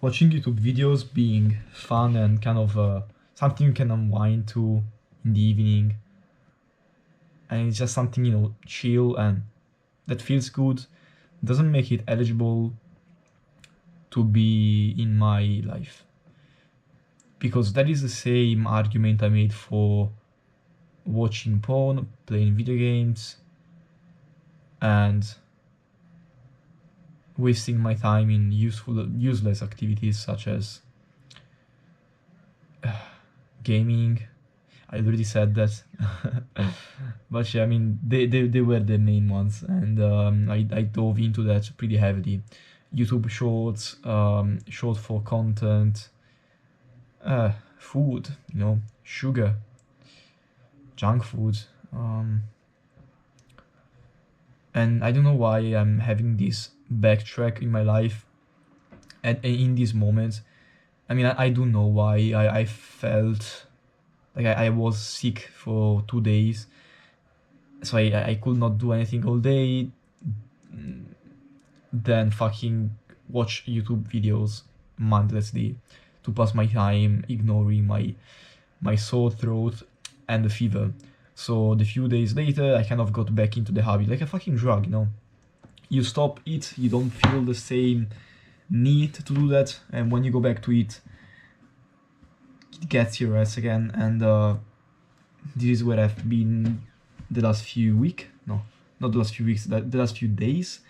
watching YouTube videos being fun and kind of something you can unwind to in the evening, and it's just something, you know, chill and that feels good, doesn't make it eligible to be in my life. Because that is the same argument I made for watching porn, playing video games, and wasting my time in useless activities such as gaming. I already said that. But yeah, I mean, they were the main ones, and I dove into that pretty heavily. YouTube shorts, short for content, food, you know, sugar, junk food. And I don't know why I'm having this backtrack in my life in these moments. I mean, I do know why. I felt like I was sick for 2 days, so I could not do anything all day, then fucking watch YouTube videos mindlessly to pass my time, ignoring my sore throat and the fever. So the few days later, I kind of got back into the habit, like a fucking drug, you know. You stop it, you don't feel the same need to do that, and when you go back to it, it gets your ass again. And this is where I've been the last few weeks. No, not the last few weeks, the last few days.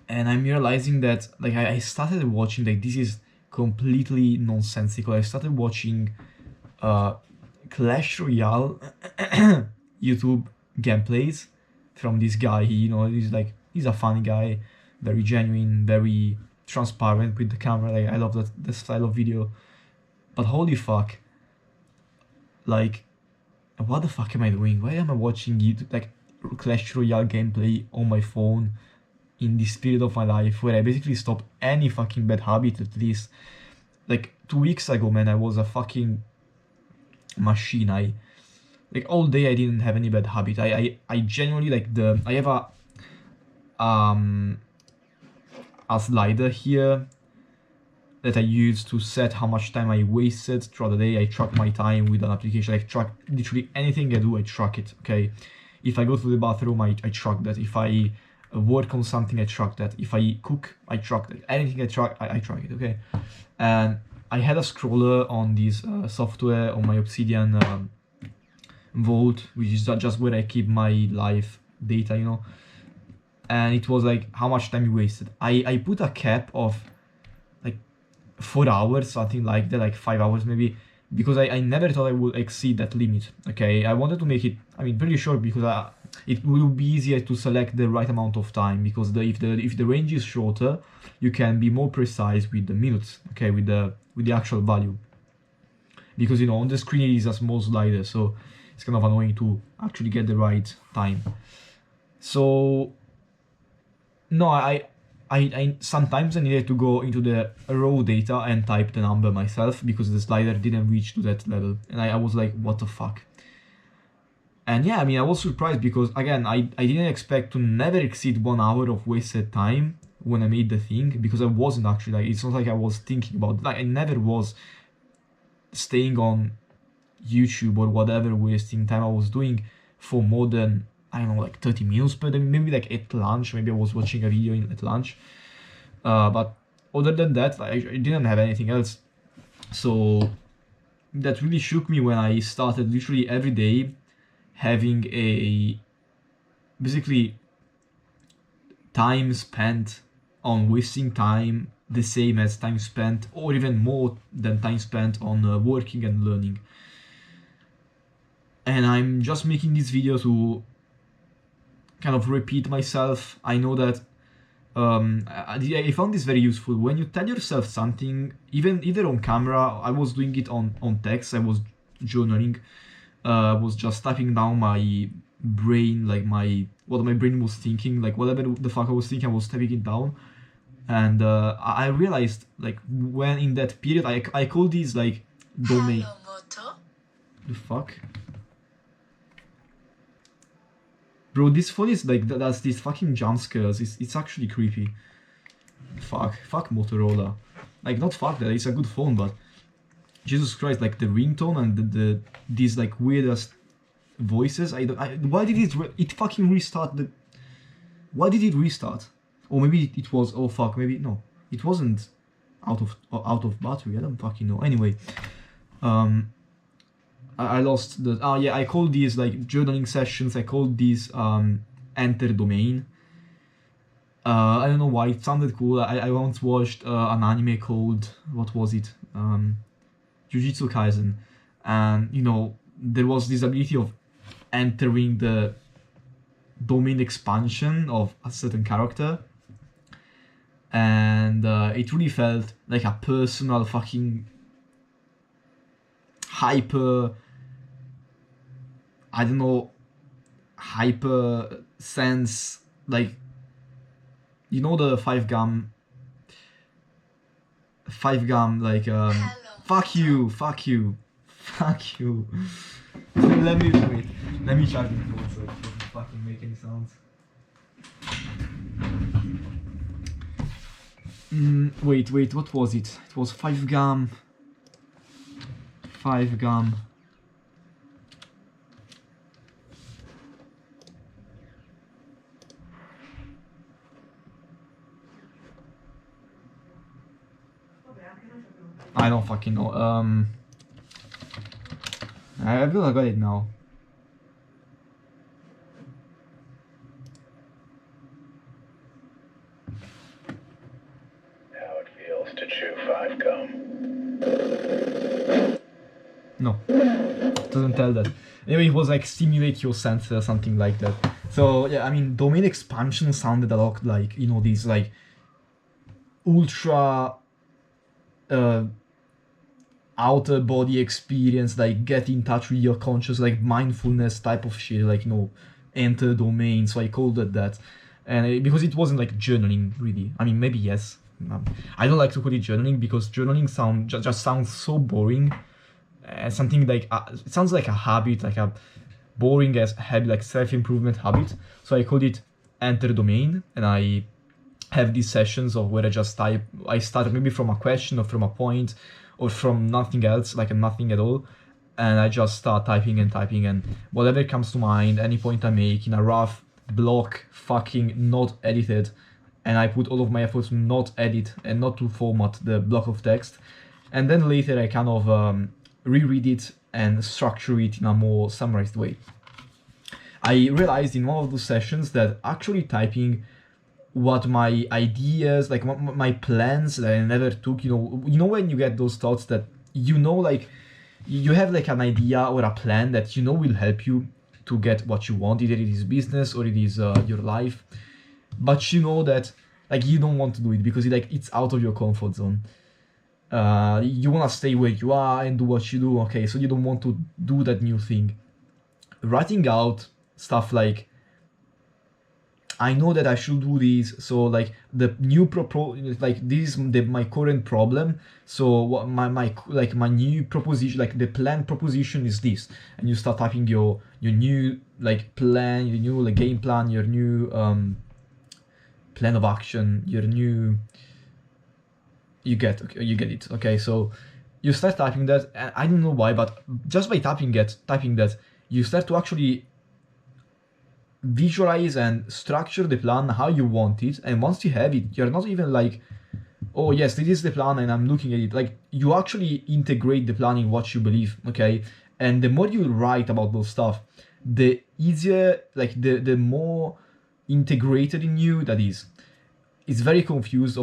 And I'm realizing that, like, I started watching, like, this is completely nonsensical. I started watching Clash Royale YouTube gameplays from this guy. You know, he's a funny guy, very genuine, very transparent with the camera. Like, I love that style of video. But holy fuck, like, what the fuck am I doing? Why am I watching YouTube, like, Clash Royale gameplay on my phone in this period of my life where I basically stopped any fucking bad habit? At least, like, 2 weeks ago, man, I was a fucking machine. Like, all day I didn't have any bad habit. I genuinely, like, I have a slider here that I use to set how much time I wasted throughout the day. I track my time with an application. I track literally anything I do, I track it, okay? If I go to the bathroom, I track that. If I work on something, I track that. If I cook, I track that. Anything I track, I track it, okay? And I had a scroller on this software on my Obsidian Vault, which is just where I keep my live data, you know? And it was like how much time you wasted. I put a cap of like 4 hours, something like that, like 5 hours maybe, because I never thought I would exceed that limit, okay? I wanted to make it, I mean, pretty short, because it will be easier to select the right amount of time, because if the range is shorter, you can be more precise with the minutes, okay, with the actual value. Because, you know, on the screen it is a small slider, so it's kind of annoying to actually get the right time. So no, I sometimes I needed to go into the raw data and type the number myself, because the slider didn't reach to that level, and I was like, what the fuck? And yeah, I mean, I was surprised, because again, I didn't expect to never exceed 1 hour of wasted time when I made the thing, because I wasn't actually, like, it's not like I was thinking about it. Like, I never was staying on YouTube or whatever, wasting time. I was doing for more than, I don't know, like 30 minutes per day, maybe like at lunch. Maybe I was watching a video at lunch. But other than that, I didn't have anything else. So that really shook me when I started literally every day having a basically time spent on wasting time the same as time spent, or even more than time spent on working and learning. And I'm just making this video to kind of repeat myself. I know that I found this very useful. When you tell yourself something, either on camera, I was doing it on text, I was journaling, I was just typing down my brain, like what my brain was thinking, like whatever the fuck I was thinking, I was typing it down. And I realized, like, when in that period, I call these like domain. The fuck? Bro, this phone is like, that's these fucking jump scares. It's actually creepy. fuck Motorola. Like, not fuck that, it's a good phone, but Jesus Christ, like the ringtone and these like weirdest voices. Why did it fucking restart the? Why did it restart? Or maybe it was, oh fuck, maybe no, it wasn't out of battery. I don't fucking know. Anyway, I lost the. Yeah, I called these like journaling sessions. I called these enter domain. I don't know why it sounded cool. I once watched an anime called, what was it? Jujutsu Kaisen, and you know there was this ability of entering the domain expansion of a certain character, and it really felt like a personal fucking hyper, I don't know, hyper sense, like, you know, the 5 gum like fuck you let me charge the phone so it doesn't fucking make any sounds. Wait, what was it? It was 5 gum. I don't fucking know. I feel I got it now. How it feels to chew 5 gum. No, it doesn't tell that. Anyway, it was like stimulate your senses or something like that. So yeah, I mean, domain expansion sounded a lot like, you know, these like ultra outer body experience, like get in touch with your conscious, like mindfulness type of shit, like, you know, enter domain. So I called it that, and because it wasn't like journaling really. I mean, maybe yes. I don't like to call it journaling because journaling just sounds so boring. Something like it sounds like a habit, like a boring as habit, like self-improvement habit. So I called it enter domain, and I have these sessions of where I just type. I start maybe from a question or from a point or from nothing else, like nothing at all, and I just start typing and whatever comes to mind, any point I make in a rough block, fucking not edited, and I put all of my efforts to not edit and not to format the block of text, and then later I kind of reread it and structure it in a more summarized way. I realized in one of those sessions that actually typing what my ideas, like my plans that I never took, you know when you get those thoughts that, you know, like you have like an idea or a plan that you know will help you to get what you want, either it is business or it is your life, but you know that like you don't want to do it because it's out of your comfort zone. You want to stay where you are and do what you do, okay, so you don't want to do that new thing. Writing out stuff like, I know that I should do this, so like the new like this is my current problem, so what my new proposition, like the planned proposition is this, and you start typing your new like plan, your new like game plan, your new plan of action, your new, you get it, okay, so you start typing that, and I don't know why, but just by typing that, you start to actually visualize and structure the plan how you want it, and once you have it, you're not even like, oh yes, this is the plan and I'm looking at it, like you actually integrate the plan in what you believe, okay, and the more you write about those stuff, the easier, like the more integrated in you that is. It's very confused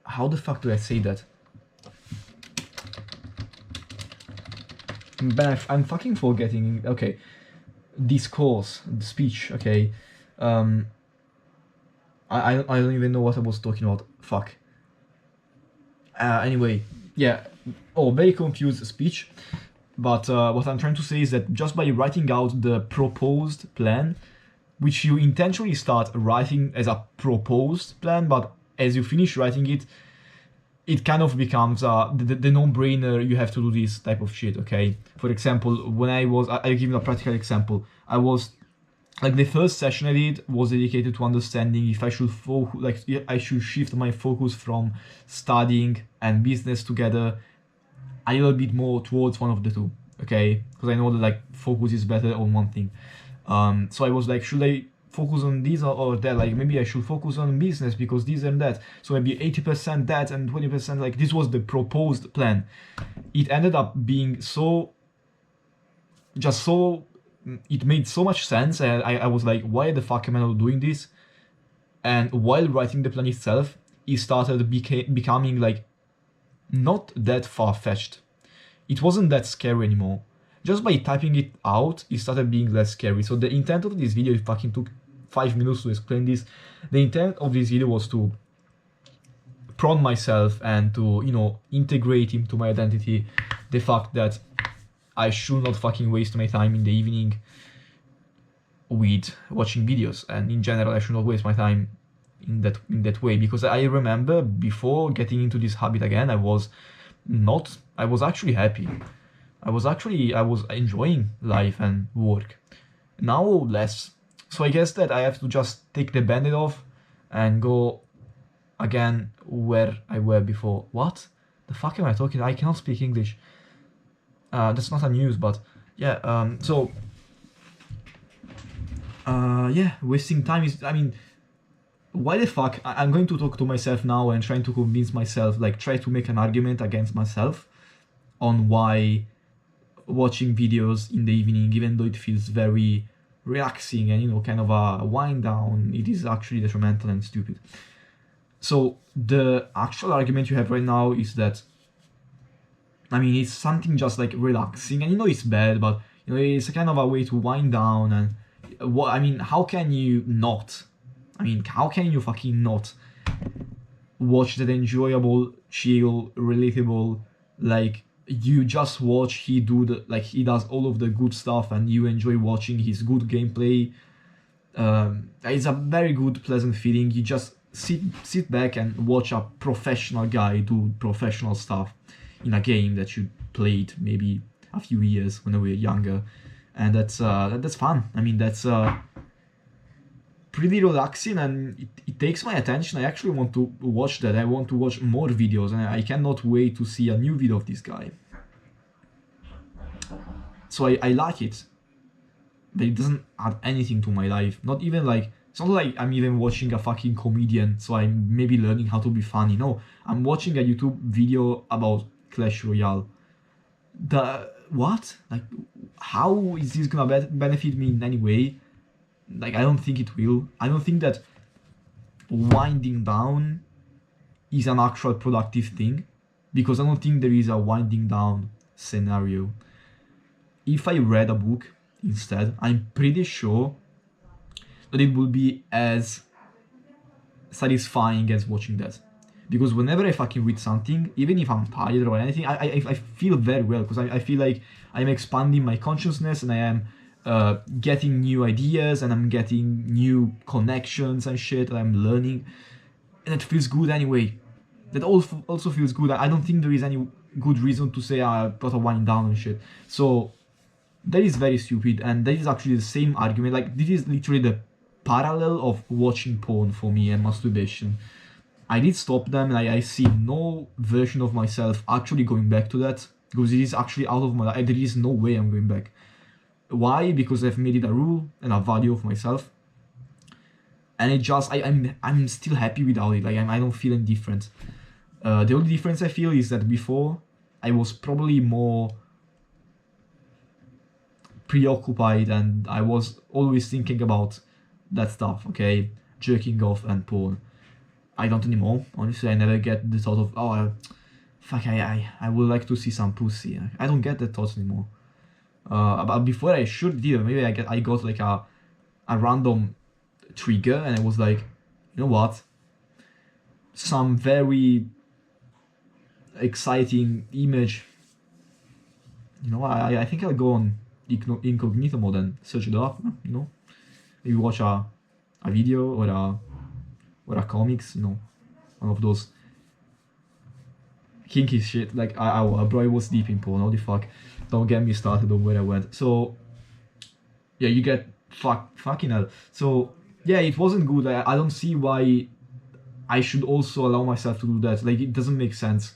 how the fuck do I say that? Man, I'm fucking forgetting. Okay, discourse, speech. Okay, I don't even know what I was talking about. Fuck. Anyway, yeah. Oh, very confused speech. But what I'm trying to say is that just by writing out the proposed plan, which you intentionally start writing as a proposed plan, but as you finish writing it, it kind of becomes the no-brainer. You have to do this type of shit, okay? For example, when I'll give you a practical example. I was like, the first session I did was dedicated to understanding if I should focus, like I should shift my focus from studying and business together a little bit more towards one of the two, okay? Because I know that like focus is better on one thing. So I was like, should I focus on this or that? Like maybe I should focus on business because this and that. So maybe 80% that and 20% like, this was the proposed plan. It ended up being it made so much sense, and I was like, why the fuck am I not doing this? And while writing the plan itself, it started becoming like not that far-fetched. It wasn't that scary anymore. Just by typing it out, it started being less scary. So the intent of this video, it fucking took 5 minutes to explain this. The intent of this video was to prompt myself and to, you know, integrate into my identity the fact that I should not fucking waste my time in the evening with watching videos, and in general I should not waste my time in that way, because I remember before getting into this habit again, I was actually happy. I was enjoying life and work. Now less. So I guess that I have to just take the band-aid off and go again where I were before. What the fuck am I talking? I cannot speak English. That's not a news, but yeah. Yeah, wasting time is, I mean, why the fuck? I'm going to talk to myself now and trying to convince myself, like try to make an argument against myself on why watching videos in the evening, even though it feels very relaxing and, you know, kind of a wind down, it is actually detrimental and stupid. So the actual argument you have right now is that, I mean, it's something just like relaxing, and you know it's bad, but you know it's a kind of a way to wind down. And what I mean, how can you not? I mean, how can you fucking not watch that enjoyable, chill, relatable, like you just watch he does all of the good stuff, and you enjoy watching his good gameplay. It's a very good, pleasant feeling. You just sit back and watch a professional guy do professional stuff in a game that you played maybe a few years when we were younger, and that's fun. I mean, that's pretty relaxing, and it takes my attention. I actually want to watch that. I want to watch more videos, and I cannot wait to see a new video of this guy. So I like it, but it doesn't add anything to my life. Not even like, it's not like I'm even watching a fucking comedian, so I'm maybe learning how to be funny. No, I'm watching a YouTube video about Clash Royale. What? Like, how is this gonna benefit me in any way? Like, I don't think it will. I don't think that winding down is an actual productive thing, because I don't think there is a winding down scenario. If I read a book instead, I'm pretty sure that it will be as satisfying as watching that. Because whenever I fucking read something, even if I'm tired or anything, I feel very well, because I feel like I'm expanding my consciousness, and I am getting new ideas, and I'm getting new connections and shit, and I'm learning, and it feels good anyway. That also feels good. I don't think there is any good reason to say I gotta wind down and shit. So that is very stupid, and that is actually the same argument. Like, this is literally the parallel of watching porn for me and masturbation. I did stop them, and I see no version of myself actually going back to that, because it is actually out of my life. There is no way I'm going back. Why? Because I've made it a rule and a value of myself, and it just I'm still happy without it. Like, I don't feel any different. The only difference I feel is that before I was probably more preoccupied, and I was always thinking about that stuff, okay, jerking off and porn. I don't anymore. Honestly, I never get the thought of, oh, fuck, I would like to see some pussy. I don't get that thoughts anymore. But before I should did. Maybe I got like a random trigger, and I was like, you know what? Some very exciting image. You know, I think I'll go on incognito mode and search it up. You know, maybe watch a video or a comics, you know, one of those kinky shit. Like bro, I was deep in porn. Holy fuck! Don't get me started on where I went. So yeah, you get fucking hell. So yeah, it wasn't good. I don't see why I should also allow myself to do that. Like, it doesn't make sense.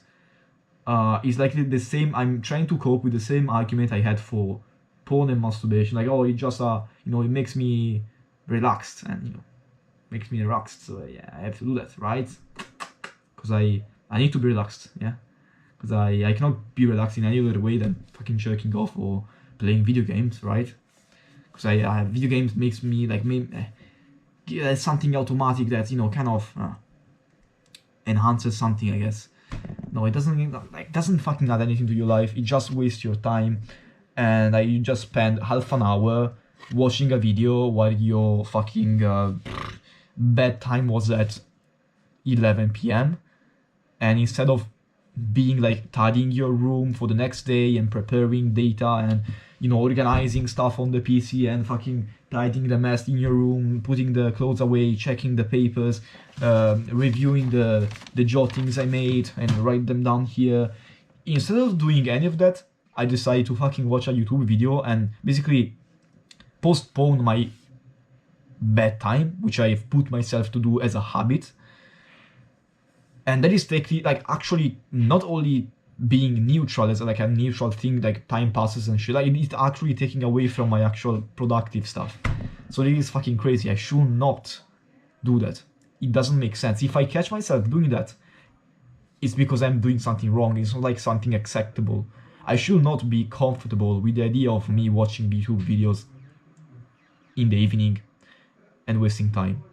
It's like the same. I'm trying to cope with the same argument I had for porn and masturbation. Like, oh, it just you know, it makes me relaxed, and you know, makes me relaxed. So yeah, I have to do that, right? Because I need to be relaxed, yeah. Because I cannot be relaxed in any other way than fucking jerking off or playing video games, right? Because video games makes me like something automatic that, you know, kind of enhances something, I guess. No, it doesn't fucking add anything to your life. It just wastes your time, and you just spend half an hour watching a video while your fucking bedtime was at 11 p.m. and instead of being like tidying your room for the next day and preparing data and, you know, organizing stuff on the PC and fucking tidying the mess in your room, putting the clothes away, checking the papers, reviewing the jottings I made and write them down here. Instead of doing any of that, I decided to fucking watch a YouTube video and basically postpone my bedtime, which I've put myself to do as a habit. And that is like actually not only being neutral as like a neutral thing, like time passes and shit, like it's actually taking away from my actual productive stuff. So it is fucking crazy. I should not do that. It doesn't make sense. If I catch myself doing that, it's because I'm doing something wrong. It's not like something acceptable. I should not be comfortable with the idea of me watching YouTube videos in the evening and wasting time.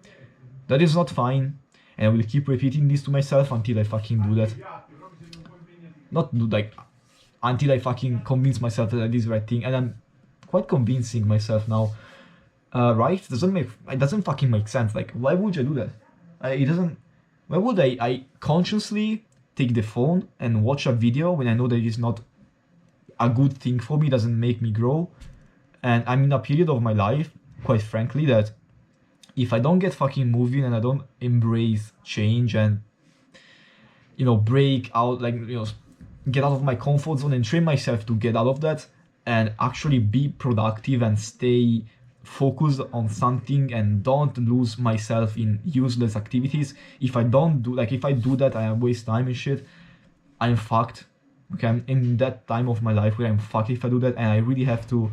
That is not fine. And I will keep repeating this to myself until I fucking do that. Not do like until I fucking convince myself that this is the right thing, and I'm quite convincing myself now. Right? It doesn't fucking make sense. Like, why would I do that? It doesn't. Why would I consciously take the phone and watch a video when I know that it is not a good thing for me? Doesn't make me grow, and I'm in a period of my life, quite frankly, that if I don't get fucking moving and I don't embrace change and, you know, break out, like, you know, get out of my comfort zone and train myself to get out of that and actually be productive and stay focused on something and don't lose myself in useless activities. If I don't do, like, if I do that, I waste time and shit, I'm fucked. Okay, I'm in that time of my life where I'm fucked if I do that, and I really have to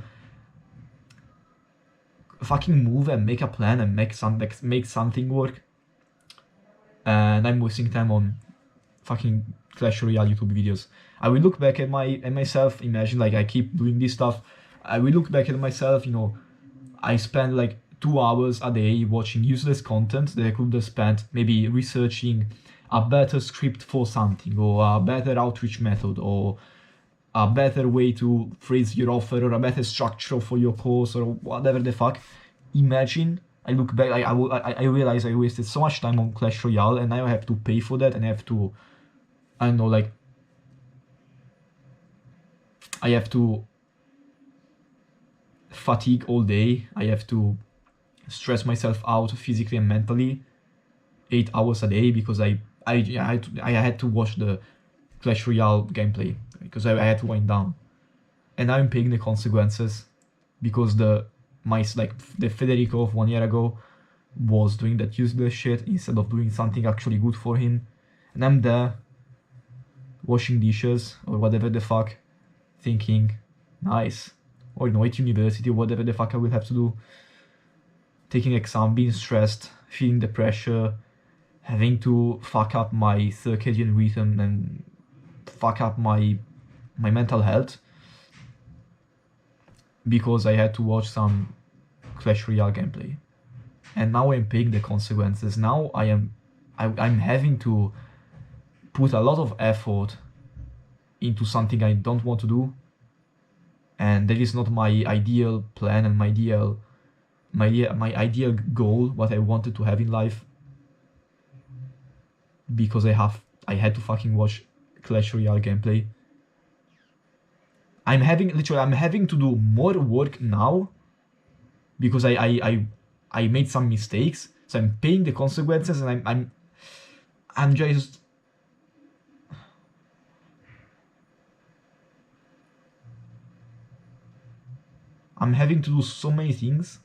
fucking move and make a plan and make something work. And I'm wasting time on fucking Clash Royale YouTube videos. I will look back at myself, imagine like I keep doing this stuff. I will look back at myself, you know, I spend like 2 hours a day watching useless content that I could have spent maybe researching a better script for something, or a better outreach method, or a better way to phrase your offer, or a better structure for your course, or whatever the fuck. Imagine I look back, I realize I wasted so much time on Clash Royale, and now I have to pay for that, and I have to, I don't know, like, I have to fatigue all day. I have to stress myself out physically and mentally 8 hours a day because I had to watch the Clash Royale gameplay because I had to wind down, and now I'm paying the consequences because the Federico of 1 year ago was doing that useless shit instead of doing something actually good for him, and I'm there washing dishes or whatever the fuck, thinking, nice, or, you know, at university or whatever the fuck I will have to do, taking exam, being stressed, feeling the pressure, having to fuck up my circadian rhythm and fuck up my mental health because I had to watch some Clash Royale gameplay. And now I'm paying the consequences. Now I'm having to put a lot of effort into something I don't want to do, and that is not my ideal plan and my ideal goal, what I wanted to have in life, because I had to fucking watch Clash Royale gameplay. I'm having to do more work now because I made some mistakes, so I'm paying the consequences, and I'm just I'm having to do so many things.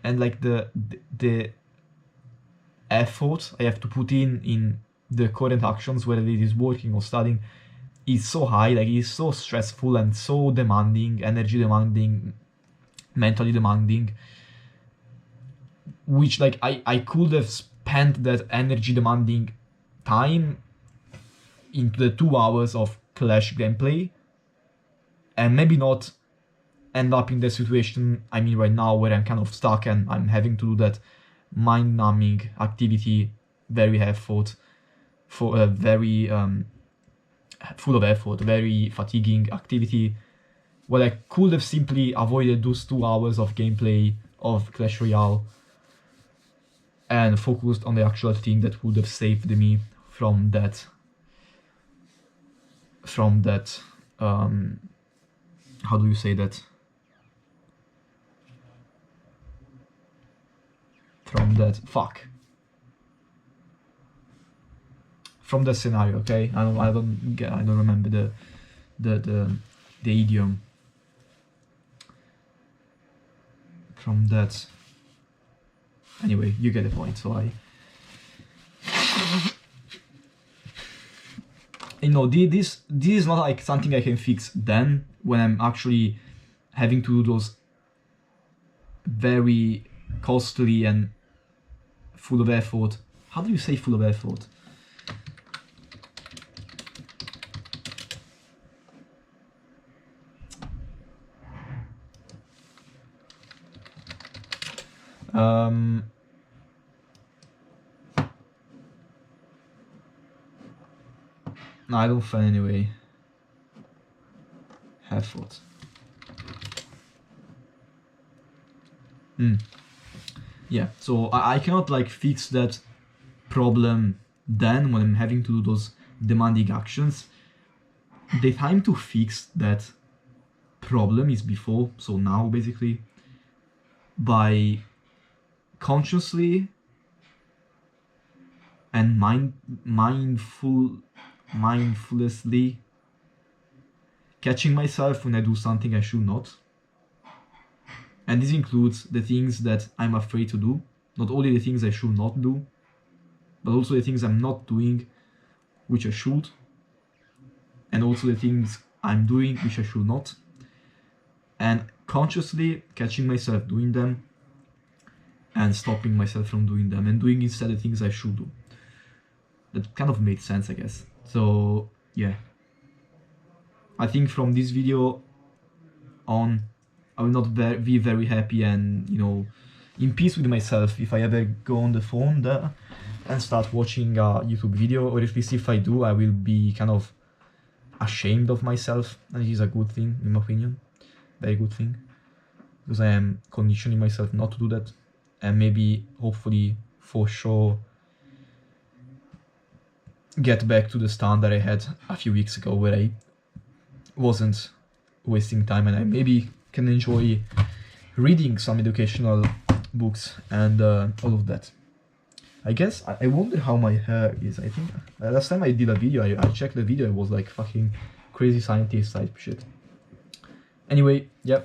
And like the effort I have to put in the current actions, whether it is working or studying, is so high, like it's so stressful and so demanding, energy demanding, mentally demanding, which like I could have spent that energy demanding time into the 2 hours of Clash gameplay and maybe not end up in the situation I'm in right now where I'm kind of stuck and I'm having to do that mind-numbing activity, very effort, for a very full of effort, very fatiguing activity, where I could have simply avoided those 2 hours of gameplay of Clash Royale and focused on the actual thing that would have saved me from that how do you say that, from that scenario. Okay, I don't remember the idiom. From that, anyway, you get the point. So this is not like something I can fix then when I'm actually having to do those very costly and full of effort. How do you say full of effort? No, I don't find anyway. Effort. Yeah, so I cannot like fix that problem then when I'm having to do those demanding actions. The time to fix that problem is before, so now basically, by consciously and mindfully catching myself when I do something I should not. And this includes the things that I'm afraid to do, not only the things I should not do, but also the things I'm not doing, which I should, and also the things I'm doing, which I should not, and consciously catching myself doing them and stopping myself from doing them and doing instead the things I should do. That kind of made sense, I guess. So yeah, I think from this video on, I will not be very happy and, you know, in peace with myself if I ever go on the phone there and start watching a YouTube video, or at least if I do, I will be kind of ashamed of myself, and it is a good thing, in my opinion, very good thing, because I am conditioning myself not to do that, and maybe, hopefully, for sure, get back to the standard I had a few weeks ago, where I wasn't wasting time and I maybe can enjoy reading some educational books and all of that. I guess I wonder how my hair is. I think last time I did a video, I checked the video, it was like fucking crazy scientist type shit. Anyway, yeah,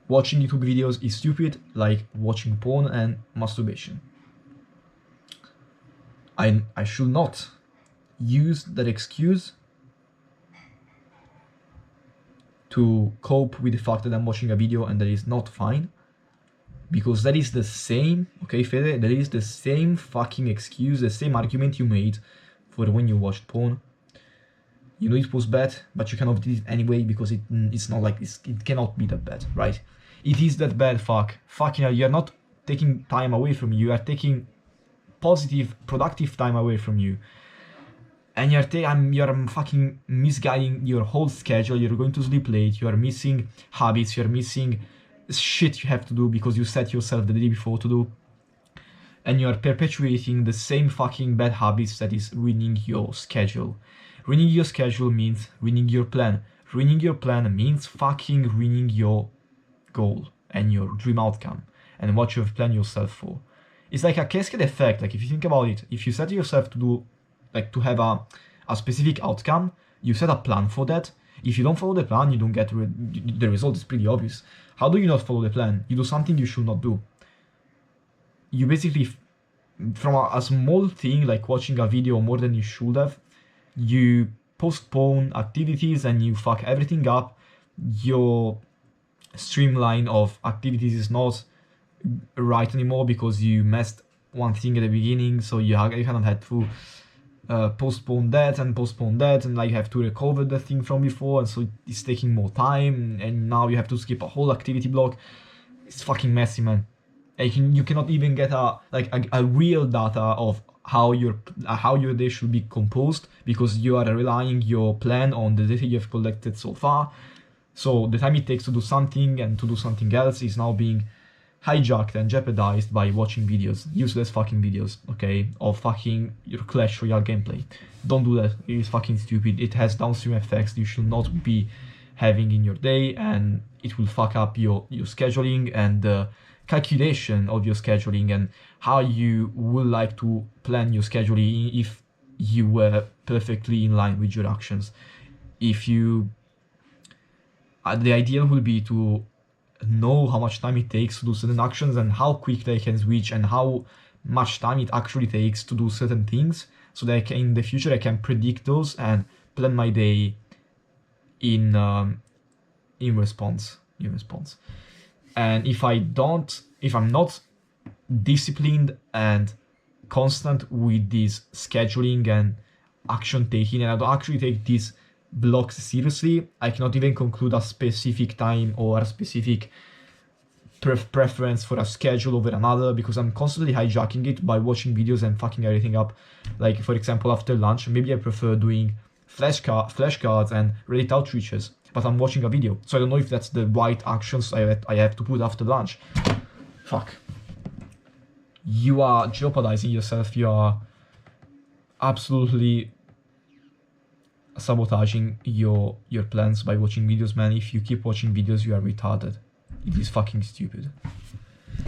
watching YouTube videos is stupid, like watching porn and masturbation. I should not use that excuse to cope with the fact that I'm watching a video and that is not fine, because that is the same, okay, Fede, that is the same fucking excuse, the same argument you made for when you watched porn. You know it was bad, but you cannot do it anyway because it's not like this. It cannot be that bad, right? It is that bad, fucking hell, you're not taking time away from you, you are taking positive, productive time away from you. And you're fucking misguiding your whole schedule, you're going to sleep late, you're missing habits, you're missing shit you have to do because you set yourself the day before to do. And you're perpetuating the same fucking bad habits that is ruining your schedule. Ruining your schedule means ruining your plan. Ruining your plan means fucking ruining your goal and your dream outcome and what you have planned yourself for. It's like a cascade effect. Like if you think about it, if you set yourself to do, like to have a a specific outcome, you set a plan for that. If you don't follow the plan, you don't get the result. Is pretty obvious. How do you not follow the plan? You do something you should not do. You basically, from a small thing like watching a video more than you should have, you postpone activities and you fuck everything up. Your streamline of activities is not right anymore because you messed one thing at the beginning, so you kind of had to postpone that, and like you have to recover the thing from before, and so it's taking more time, and now you have to skip a whole activity block. It's fucking messy, man. You cannot even get a real data of how your day should be composed because you are relying your plan on the data you have collected so far. So the time it takes to do something and to do something else is now being hijacked and jeopardized by watching videos, useless fucking videos, okay, of fucking your Clash Royale gameplay. Don't do that. It is fucking stupid. It has downstream effects you should not be having in your day, and it will fuck up your scheduling and the calculation of your scheduling and how you would like to plan your scheduling if you were perfectly in line with your actions. If you the ideal will be to know how much time it takes to do certain actions and how quickly I can switch and how much time it actually takes to do certain things, so that in the future I can predict those and plan my day in response. And if I'm not disciplined and constant with this scheduling and action taking, and I don't actually take these blocks seriously, I cannot even conclude a specific time or a specific preference for a schedule over another, because I'm constantly hijacking it by watching videos and fucking everything up. Like, for example, after lunch, maybe I prefer doing flashcards and Reddit outreaches, but I'm watching a video, so I don't know if that's the right actions I have to put after lunch. Fuck. You are jeopardizing yourself. You are absolutely sabotaging your plans by watching videos, man. If you keep watching videos, you are retarded. It is fucking stupid.